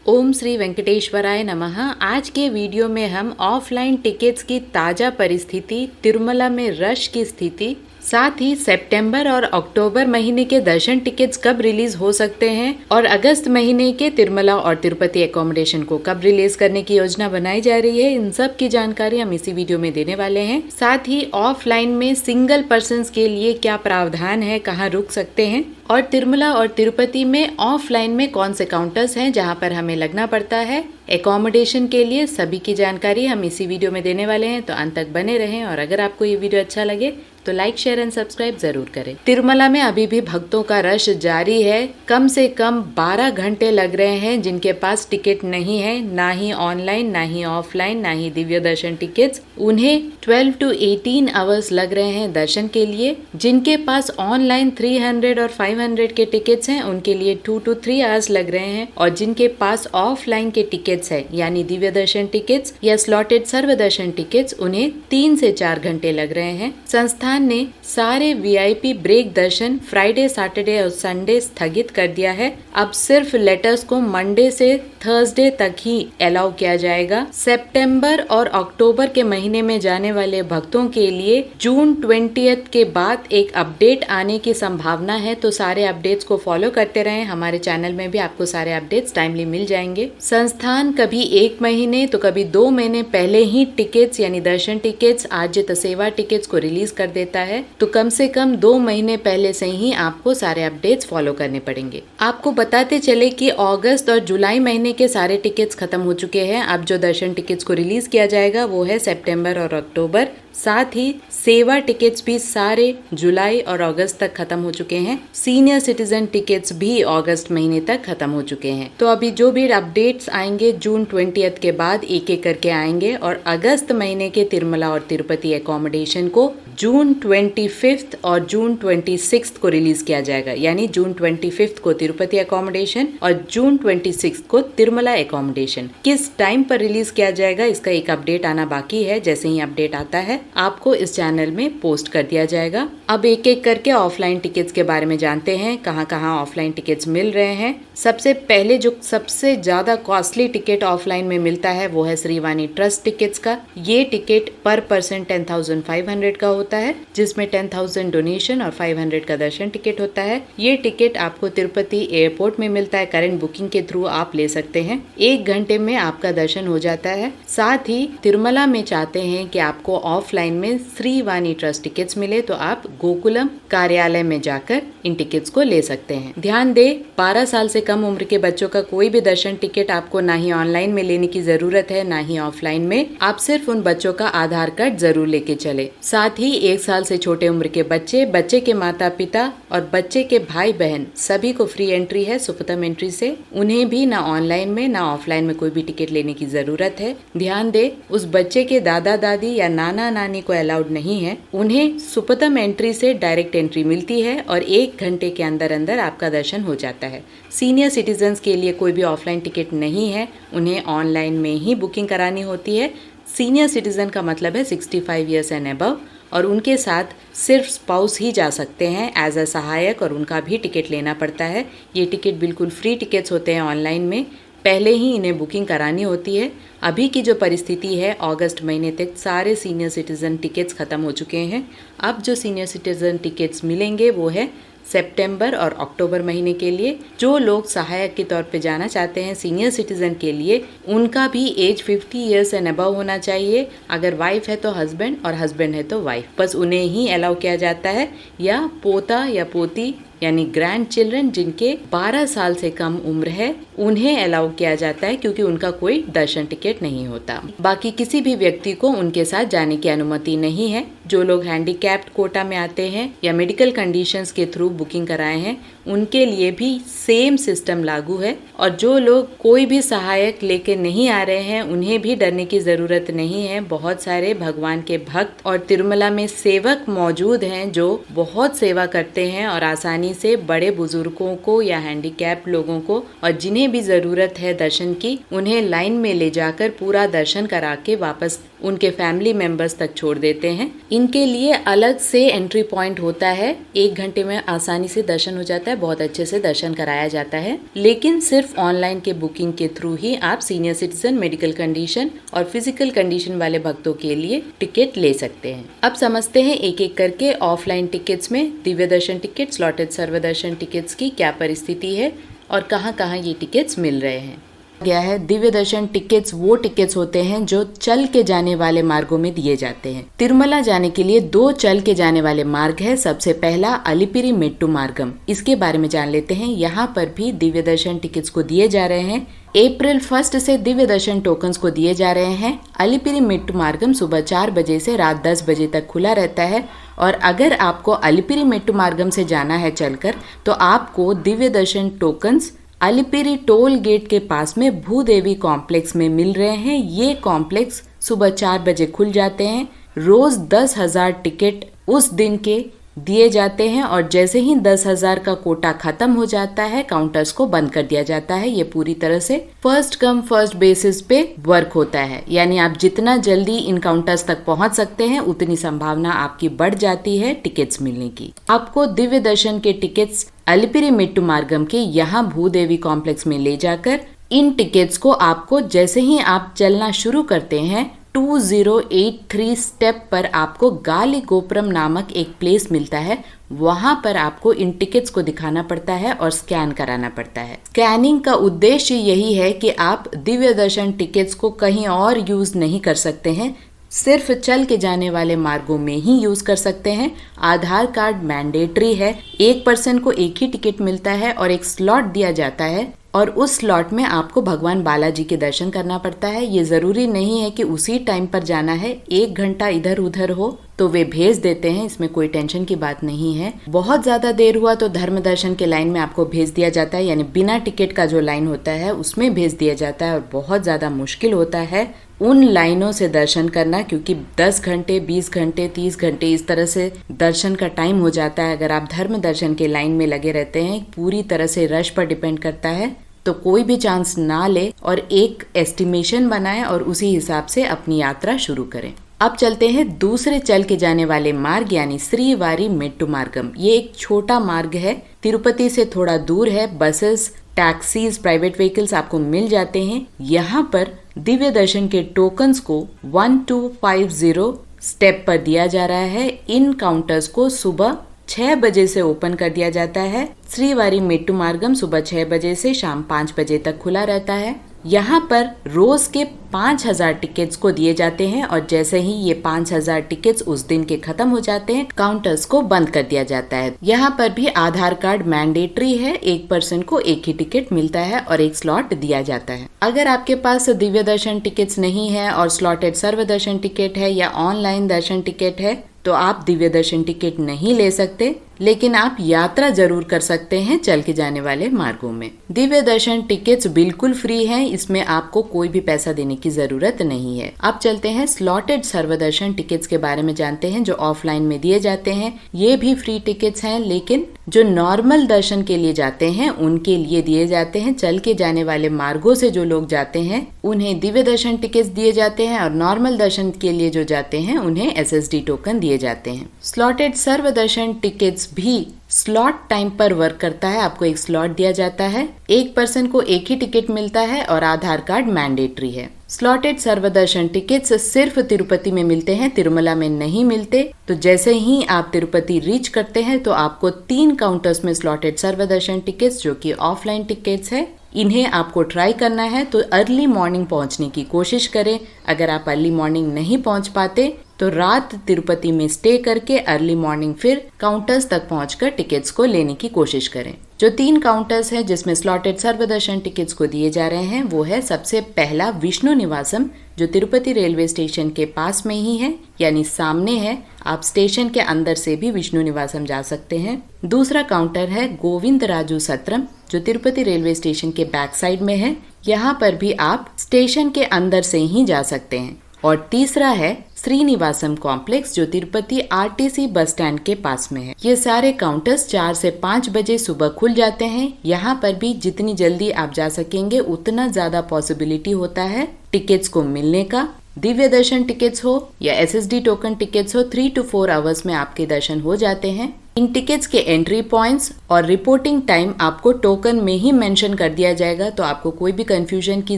ओम श्री वेंकटेश्वराय नमः। आज के वीडियो में हम ऑफलाइन टिकट्स की ताज़ा परिस्थिति, तिरुमला में रश की स्थिति, साथ ही सितंबर और अक्टूबर महीने के दर्शन टिकट्स कब रिलीज हो सकते हैं और अगस्त महीने के तिरुमला और तिरुपति एकोमोडेशन को कब रिलीज करने की योजना बनाई जा रही है, इन सब की जानकारी हम इसी वीडियो में देने वाले हैं। साथ ही ऑफलाइन में सिंगल पर्सन के लिए क्या प्रावधान है, कहाँ रुक सकते हैं, और तिरुमला और तिरुपति में ऑफलाइन में कौन से काउंटर्स हैं जहां पर हमें लगना पड़ता है एकोमोडेशन के लिए, सभी की जानकारी हम इसी वीडियो में देने वाले हैं। तो अंत तक बने रहें और अगर आपको ये वीडियो अच्छा लगे तो लाइक, शेयर एंड सब्सक्राइब जरूर करें। तिरुमला में अभी भी भक्तों का रश जारी है। कम से कम 12 घंटे लग रहे हैं जिनके पास टिकट नहीं है, ना ही ऑनलाइन, ना ही ऑफलाइन, ना ही दिव्य दर्शन टिकट्स। उन्हें 12 to 18 आवर्स लग रहे हैं दर्शन के लिए। जिनके पास ऑनलाइन 300 और 500 के टिकट्स हैं उनके लिए 2 to 3 आवर्स लग रहे हैं, और जिनके पास ऑफलाइन के टिकट्स है यानी दिव्य दर्शन टिकट्स या स्लॉटेड सर्व दर्शन टिकट्स, उन्हें 3 से 4 घंटे लग रहे हैं। संस्थान ने सारे वीआईपी ब्रेक दर्शन फ्राइडे, सैटरडे और संडे स्थगित कर दिया है। अब सिर्फ लेटर्स को मंडे से थर्सडे तक ही अलाउ किया जाएगा। सितंबर और अक्टूबर के महीने में जाने वाले भक्तों के लिए जून 20 के बाद एक अपडेट आने की संभावना है, तो सारे अपडेट्स को फॉलो करते रहें। हमारे चैनल में भी आपको सारे अपडेट्स टाइमली मिल जाएंगे। संस्थान कभी 1 महीने तो कभी 2 महीने पहले ही टिकट्स यानी दर्शन टिकट्स, आर्जित सेवा टिकट्स को रिलीज कर देता है, तो कम से कम 2 महीने पहले से ही आपको सारे अपडेट्स फॉलो करने पड़ेंगे। आपको बताते चले कि अगस्त और जुलाई महीने के सारे टिकट्स खत्म हो चुके हैं। अब जो दर्शन टिकट्स को रिलीज किया जाएगा वो है सितंबर और अक्टूबर। साथ ही सेवा टिकट्स भी सारे जुलाई और अगस्त तक खत्म हो चुके हैं। सीनियर सिटीजन टिकट्स भी अगस्त महीने तक खत्म हो चुके हैं। तो अभी जो भी अपडेट्स आएंगे जून 20 के बाद एक एक करके आएंगे, और अगस्त महीने के तिरुमला और तिरुपति एकोमोडेशन को जून 25 और जून 26 को रिलीज किया जाएगा। यानी जून 25 को तिरुपति एकोमोडेशन और जून 26 को तिरुमला एकोमोडेशन। किस टाइम पर रिलीज किया जाएगा इसका एक अपडेट आना बाकी है। जैसे ही अपडेट आता है आपको इस चैनल में पोस्ट कर दिया जाएगा। अब एक एक करके ऑफलाइन टिकट्स के बारे में जानते हैं, कहाँ कहाँ ऑफलाइन टिकट्स मिल रहे हैं। सबसे पहले जो सबसे ज्यादा कॉस्टली टिकट ऑफलाइन में मिलता है वो है श्रीवाणी ट्रस्ट टिकट्स का। ये टिकट पर पर्सन 10,500 का होता है, जिसमें 10,000 डोनेशन और 500 का दर्शन टिकट होता है। ये टिकट आपको तिरुपति एयरपोर्ट में मिलता है। करंट बुकिंग के थ्रू आप ले सकते हैं। 1 घंटे में आपका दर्शन हो जाता है। साथ ही तिरुमला में चाहते हैं कि आपको ऑफलाइन में श्रीवाणी ट्रस्ट टिकट्स मिले तो आप गोकुलम कार्यालय में जाकर इन टिकट्स को ले सकते हैं। ध्यान दे, 12 साल से कम उम्र के बच्चों का कोई भी दर्शन टिकट आपको ना ही ऑनलाइन में लेने की जरूरत है, ना ही ऑफलाइन में। आप सिर्फ उन बच्चों का आधार कार्ड जरूर लेके चले। साथ ही 1 साल से छोटे उम्र के बच्चे, बच्चे के माता पिता और बच्चे के भाई बहन सभी को फ्री एंट्री है सुपथम एंट्री से। उन्हें भी ना ऑनलाइन में ना ऑफलाइन में कोई भी टिकट लेने की जरूरत है। ध्यान दे, उस बच्चे के दादा दादी या नाना नानी को अलाउड नहीं है। उन्हें सुपथम एंट्री से डायरेक्ट एंट्री मिलती है और 1 घंटे के अंदर अंदर आपका दर्शन हो जाता है। सीनियर सिटीजन्स के लिए कोई भी ऑफलाइन टिकट नहीं है, उन्हें ऑनलाइन में ही बुकिंग करानी होती है। सीनियर सिटीजन का मतलब है 65 ईयर्स एंड अबव, और उनके साथ सिर्फ स्पाउस ही जा सकते हैं एज अ सहायक, और उनका भी टिकट लेना पड़ता है। ये टिकट बिल्कुल फ्री टिकट्स होते हैं ऑनलाइन में, पहले ही इन्हें बुकिंग करानी होती है। अभी की जो परिस्थिति है, अगस्त महीने तक सारे सीनियर सिटीजन टिकट्स खत्म हो चुके हैं। अब जो सीनियर सिटीजन टिकट्स मिलेंगे वो है सितंबर और अक्टूबर महीने के लिए। जो लोग सहायक के तौर पे जाना चाहते हैं सीनियर सिटीजन के लिए, उनका भी एज 50 ईयर्स एंड अबव होना चाहिए। अगर वाइफ है तो हस्बैंड और हस्बैंड है तो वाइफ, बस उन्हें ही अलाउ किया जाता है। या पोता या पोती यानी ग्रैंड चिल्ड्रन जिनके 12 साल से कम उम्र है, उन्हें अलाउ किया जाता है क्योंकि उनका कोई दर्शन टिकट नहीं होता। बाकी किसी भी व्यक्ति को उनके साथ जाने की अनुमति नहीं है। जो लोग हैंडीकैप्ड कोटा में आते हैं या मेडिकल कंडीशंस के थ्रू बुकिंग कराए हैं, उनके लिए भी सेम सिस्टम लागू है। और जो लोग कोई भी सहायक लेके नहीं आ रहे हैं, उन्हें भी डरने की जरूरत नहीं है। बहुत सारे भगवान के भक्त और तिरुमला में सेवक मौजूद हैं जो बहुत सेवा करते हैं और आसानी से बड़े बुजुर्गों को या हैंडीकैप लोगों को और जिन्हें भी जरूरत है दर्शन की, उन्हें लाइन में ले जाकर पूरा दर्शन करा के वापस उनके फैमिली मेंबर्स तक छोड़ देते हैं। इनके लिए अलग से एंट्री पॉइंट होता है। 1 घंटे में आसानी से दर्शन हो जाता है, बहुत अच्छे से दर्शन कराया जाता है। लेकिन सिर्फ ऑनलाइन के बुकिंग के थ्रू ही आप सीनियर सिटीजन, मेडिकल कंडीशन और फिजिकल कंडीशन वाले भक्तों के लिए टिकट ले सकते हैं। अब समझते हैं एक एक करके ऑफलाइन टिकट्स में दिव्य दर्शन टिकट, स्लॉटेड सर्वदर्शन टिकट्स की क्या परिस्थिति है और कहाँ ये टिकट्स मिल रहे हैं। गया है दिव्य दर्शन टिकट्स वो टिकट्स होते हैं जो चल के जाने वाले मार्गों में दिए जाते हैं। तिरुमला जाने के लिए 2 चल के जाने वाले मार्ग है। सबसे पहला अलिपिरी मेट्टू मार्गम, इसके बारे में जान लेते हैं। यहाँ पर भी दिव्य दर्शन टिकट्स को दिए जा रहे हैं। अप्रैल 1 से दिव्य दर्शन टोकन्स को दिए जा रहे हैं। अलिपिरी मेट्टू मार्गम सुबह 4 बजे से रात 10 बजे तक खुला रहता है और अगर आपको अलिपिरी मेट्टू मार्गम से जाना है चलकर तो आपको दिव्य दर्शन टोकन्स अलिपिरी टोल गेट के पास में भूदेवी कॉम्प्लेक्स में मिल रहे हैं। ये कॉम्प्लेक्स सुबह 4 बजे खुल जाते हैं। रोज 10,000 टिकट उस दिन के दिए जाते हैं और जैसे ही 10,000 का कोटा खत्म हो जाता है काउंटर्स को बंद कर दिया जाता है। ये पूरी तरह से फर्स्ट कम फर्स्ट बेसिस पे वर्क होता है, यानी आप जितना जल्दी इन काउंटर्स तक पहुंच सकते हैं उतनी संभावना आपकी बढ़ जाती है टिकट्स मिलने की। आपको दिव्य दर्शन के टिकट्स अलिपिरी मेट्टू मार्गम के यहाँ भूदेवी कॉम्प्लेक्स में ले जाकर इन टिकट्स को आपको जैसे ही आप चलना शुरू करते हैं 2083 स्टेप पर आपको गाली गोपुरम नामक एक प्लेस मिलता है। वहां पर आपको इन टिकट्स को दिखाना पड़ता है और स्कैन कराना पड़ता है। स्कैनिंग का उद्देश्य यही है कि आप दिव्य दर्शन टिकट्स को कहीं और यूज नहीं कर सकते हैं, सिर्फ चल के जाने वाले मार्गों में ही यूज कर सकते हैं। आधार कार्ड मैंडेटरी है। एक पर्सन को एक ही टिकट मिलता है और एक स्लॉट दिया जाता है और उस स्लॉट में आपको भगवान बालाजी के दर्शन करना पड़ता है। ये जरूरी नहीं है कि उसी टाइम पर जाना है। 1 घंटा इधर उधर हो तो वे भेज देते हैं, इसमें कोई टेंशन की बात नहीं है। बहुत ज्यादा देर हुआ तो धर्म दर्शन के लाइन में आपको भेज दिया जाता है, यानी बिना टिकट का जो लाइन होता है उसमें भेज दिया जाता है और बहुत ज्यादा मुश्किल होता है उन लाइनों से दर्शन करना, क्योंकि 10 घंटे 20 घंटे 30 घंटे इस तरह से दर्शन का टाइम हो जाता है। अगर आप धर्म दर्शन के लाइन में लगे रहते हैं, पूरी तरह से रश पर डिपेंड करता है, तो कोई भी चांस ना ले और एक एस्टिमेशन बनाएं और उसी हिसाब से अपनी यात्रा शुरू करें। अब चलते हैं दूसरे चल के जाने वाले मार्ग यानी श्रीवारी मेट्टू मार्गम। ये एक छोटा मार्ग है, तिरुपति से थोड़ा दूर है। बसेस, टैक्सीज, प्राइवेट व्हीकल्स आपको मिल जाते हैं। यहाँ पर दिव्य दर्शन के टोकन्स को 1250 स्टेप पर दिया जा रहा है। इन काउंटर्स को सुबह 6 बजे से ओपन कर दिया जाता है। श्रीवारी मेट्टू मार्गम सुबह 6 बजे से शाम 5 बजे तक खुला रहता है। यहाँ पर रोज के 5,000 टिकट्स को दिए जाते हैं और जैसे ही ये 5,000 टिकट्स उस दिन के खत्म हो जाते हैं काउंटर्स को बंद कर दिया जाता है। यहाँ पर भी आधार कार्ड मैंडेटरी है। एक पर्सन को एक ही टिकट मिलता है और एक स्लॉट दिया जाता है। अगर आपके पास दिव्य दर्शन टिकट्स नहीं है और स्लॉटेड सर्व दर्शन टिकट है या ऑनलाइन दर्शन टिकट है तो आप दिव्य दर्शन टिकट नहीं ले सकते, लेकिन आप यात्रा जरूर कर सकते हैं चल के जाने वाले मार्गों में। दिव्य दर्शन टिकट्स बिल्कुल फ्री हैं, इसमें आपको कोई भी पैसा देने की जरूरत नहीं है। अब चलते हैं स्लॉटेड सर्वदर्शन टिकट्स के बारे में जानते हैं, जो ऑफलाइन में दिए जाते हैं। ये भी फ्री टिकट्स हैं, लेकिन जो नॉर्मल दर्शन के लिए जाते हैं उनके लिए दिए जाते हैं। चल के जाने वाले मार्गों से जो लोग जाते हैं उन्हें दिव्य दर्शन टिकट्स दिए जाते हैं और नॉर्मल दर्शन के लिए जो जाते हैं उन्हें SSD टोकन दिए जाते हैं। स्लॉटेड सर्वदर्शन टिकट्स भी स्लॉट टाइम पर वर्क करता है। आपको एक स्लॉट दिया जाता है, एक पर्सन को एक ही टिकट मिलता है और आधार कार्ड मैंडेटरी है। स्लॉटेड सर्वदर्शन टिकट्स सिर्फ तिरुपति में मिलते हैं, तिरुमला में नहीं मिलते। तो जैसे ही आप तिरुपति रीच करते हैं तो आपको 3 काउंटर्स में स्लॉटेड सर्वदर्शन टिकट्स, जो कि ऑफलाइन टिकट्स है, इन्हें आपको ट्राई करना है। तो अर्ली मॉर्निंग पहुंचने की कोशिश करें। अगर आप अर्ली मॉर्निंग नहीं पहुंच पाते तो रात तिरुपति में स्टे करके अर्ली मॉर्निंग फिर काउंटर्स तक पहुंचकर टिकट्स को लेने की कोशिश करें। जो 3 काउंटर्स हैं जिसमें स्लॉटेड सर्वदर्शन टिकट्स को दिए जा रहे हैं वो है सबसे पहला विष्णु निवासम, जो तिरुपति रेलवे स्टेशन के पास में ही है, यानी सामने है। आप स्टेशन के अंदर से भी विष्णु निवासम जा सकते हैं। दूसरा काउंटर है गोविंद राजू सत्रम, जो तिरुपति रेलवे स्टेशन के बैक साइड में है। यहाँ पर भी आप स्टेशन के अंदर से ही जा सकते हैं। और तीसरा है श्रीनिवासम कॉम्प्लेक्स, जो तिरुपति RTC बस स्टैंड के पास में है। ये सारे काउंटर्स 4 से 5 बजे सुबह खुल जाते हैं। यहाँ पर भी जितनी जल्दी आप जा सकेंगे उतना ज्यादा पॉसिबिलिटी होता है टिकट्स को मिलने का। दिव्य दर्शन टिकट्स हो या SSD टोकन टिकट्स हो, 3 to 4 आवर्स में आपके दर्शन हो जाते हैं। इन टिकट्स के एंट्री पॉइंट्स और रिपोर्टिंग टाइम आपको टोकन में ही मेंशन कर दिया जाएगा, तो आपको कोई भी कंफ्यूजन की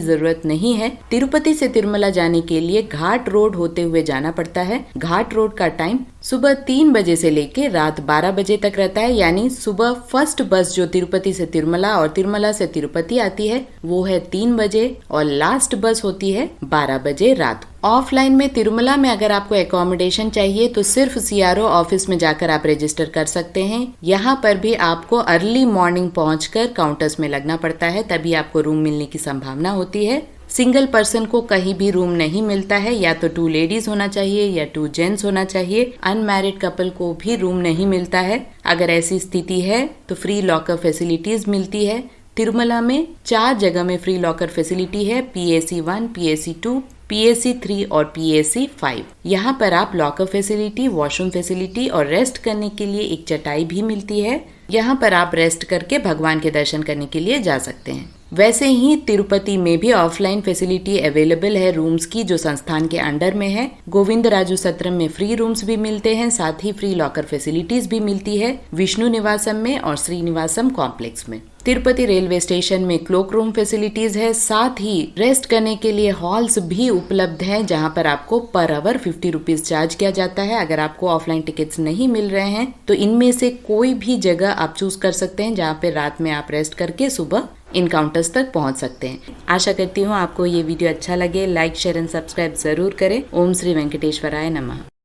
जरूरत नहीं है। तिरुपति से तिरुमला जाने के लिए घाट रोड होते हुए जाना पड़ता है। घाट रोड का टाइम सुबह 3 बजे से लेके रात 12 बजे तक रहता है, यानी सुबह फर्स्ट बस जो तिरुपति से तिरुमला और तिरुमला से तिरुपति आती है वो है 3 बजे और लास्ट बस होती है 12 बजे रात। ऑफलाइन में तिरुमला में अगर आपको एकोमोडेशन चाहिए तो सिर्फ CRO ऑफिस में जाकर आप रजिस्टर कर सकते हैं। यहाँ पर भी आपको अर्ली मॉर्निंग पहुंचकर काउंटर्स में लगना पड़ता है, तभी आपको रूम मिलने की संभावना होती है। सिंगल पर्सन को कहीं भी रूम नहीं मिलता है, या तो 2 लेडीज होना चाहिए या 2 जेंट्स होना चाहिए। अनमैरिड कपल को भी रूम नहीं मिलता है। अगर ऐसी स्थिति है तो फ्री लॉकर फैसिलिटीज मिलती है। तिरुमला में 4 जगह में फ्री लॉकर फैसिलिटी है, PAC 1, PAC 2, PAC 3 और PAC 5। यहाँ पर आप लॉकर फैसिलिटी, वॉशरूम फैसिलिटी और रेस्ट करने के लिए एक चटाई भी मिलती है। यहाँ पर आप रेस्ट करके भगवान के दर्शन करने के लिए जा सकते हैं। वैसे ही तिरुपति में भी ऑफलाइन फैसिलिटी अवेलेबल है रूम्स की, जो संस्थान के अंडर में है। गोविंद राजू सत्रम में फ्री रूम्स भी मिलते हैं, साथ ही फ्री लॉकर फैसिलिटीज भी मिलती है विष्णु निवासम में और श्रीनिवासम कॉम्प्लेक्स में। तिरुपति रेलवे स्टेशन में क्लोक रूम फैसिलिटीज है, साथ ही रेस्ट करने के लिए हॉल्स भी उपलब्ध हैं, जहां पर आपको पर आवर 50 रुपीज चार्ज किया जाता है। अगर आपको ऑफलाइन टिकट्स नहीं मिल रहे हैं तो इनमें से कोई भी जगह आप चूज कर सकते हैं, जहां पे रात में आप रेस्ट करके सुबह इन काउंटर्स तक पहुंच सकते हैं। आशा करती हूँ आपको ये वीडियो अच्छा लगे। लाइक, शेयर एंड सब्सक्राइब जरूर करें। ओम श्री वेंकटेश्वराय नमः।